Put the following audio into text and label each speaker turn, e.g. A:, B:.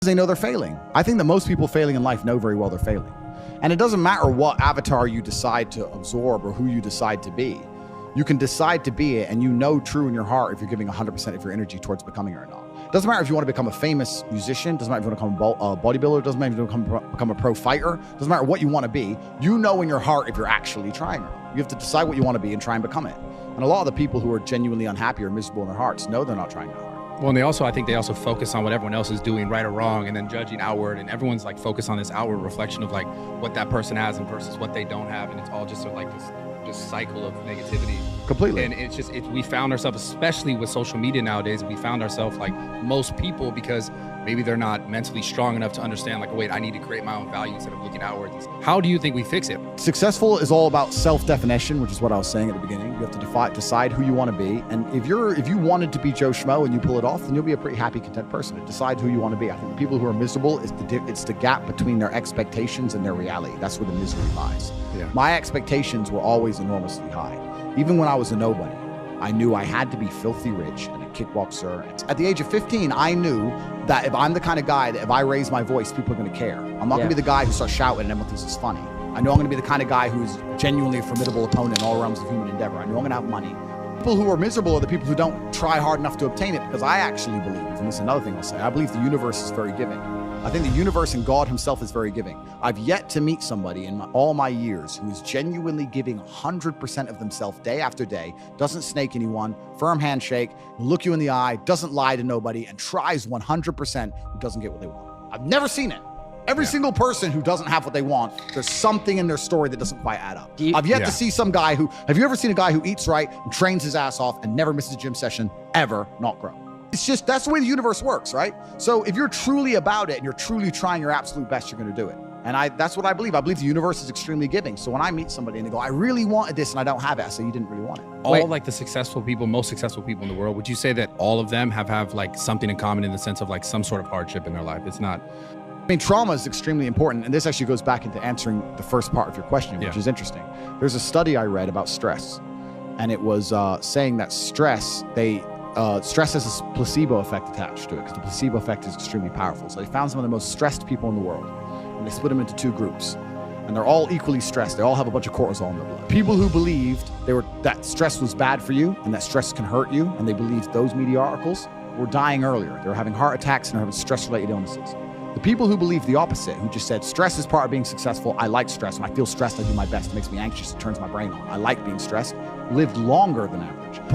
A: They know they're failing. I think that most people failing in life know very well they're failing. And it doesn't matter what avatar you decide to absorb or who you decide to be. You can decide to be it, and you know true in your heart if you're giving 100% of your energy towards becoming it or not. It doesn't matter if you want to become a famous musician, doesn't matter if you want to become a bodybuilder, doesn't matter if you want to become a pro fighter, doesn't matter what you want to be. You know in your heart if you're actually trying or not. You have to decide what you want to be and try and become it. And a lot of the people who are genuinely unhappy or miserable in their hearts know they're not trying that hard.
B: Well, and I think they also focus on what everyone else is doing right or wrong, and then judging outward, and everyone's like focused on this outward reflection of like what that person has and versus what they don't have, and it's all just sort of like this cycle of negativity.
A: Completely.
B: And it's just, we found ourselves, especially with social media nowadays, we found ourselves like most people, because maybe they're not mentally strong enough to understand like, wait, I need to create my own value instead of looking outwards. How do you think we fix it?
A: Successful is all about self-definition, which is what I was saying at the beginning. You have to decide who you want to be. And if you wanted to be Joe Schmo and you pull it off, then you'll be a pretty happy, content person. Decide who you want to be. I think the people who are miserable, it's the gap between their expectations and their reality. That's where the misery lies.
B: Yeah.
A: My expectations were always enormously high. Even when I was a nobody, I knew I had to be filthy rich and a kickboxer. At the age of 15, I knew that if I'm the kind of guy that if I raise my voice, people are going to care. I'm not going to be the guy who starts shouting and everyone thinks it's funny. I know I'm going to be the kind of guy who's genuinely a formidable opponent in all realms of human endeavor. I know I'm going to have money. People who are miserable are the people who don't try hard enough to obtain it, because I actually believe, and this is another thing I'll say, I believe the universe is very giving. I think the universe and God himself is very giving. I've yet to meet somebody in all my years who is genuinely giving 100% of themselves day after day, doesn't snake anyone, firm handshake, look you in the eye, doesn't lie to nobody, and tries 100% who doesn't get what they want. I've never seen it. Every single person who doesn't have what they want, there's something in their story that doesn't quite add up. I've yet to see some guy have you ever seen a guy who eats right and trains his ass off and never misses a gym session, ever not grow? It's just, that's the way the universe works, right? So if you're truly about it and you're truly trying your absolute best, you're going to do it. And that's what I believe. I believe the universe is extremely giving. So when I meet somebody and they go, I really wanted this and I don't have it, I say, you didn't really want it.
B: All like the successful people, most successful people in the world, would you say that all of them have like something in common in the sense of like some sort of hardship in their life? It's not...
A: I mean, trauma is extremely important. And this actually goes back into answering the first part of your question, which is interesting. There's a study I read about stress. And it was saying that stress has a placebo effect attached to it, because the placebo effect is extremely powerful. So they found some of the most stressed people in the world, and they split them into two groups. And they're all equally stressed. They all have a bunch of cortisol in their blood. People who believed that stress was bad for you and that stress can hurt you, and they believed those media articles, were dying earlier. They were having heart attacks and having stress-related illnesses. The people who believed the opposite, who just said, stress is part of being successful. I like stress. When I feel stressed, I do my best. It makes me anxious. It turns my brain on. I like being stressed. Lived longer than average.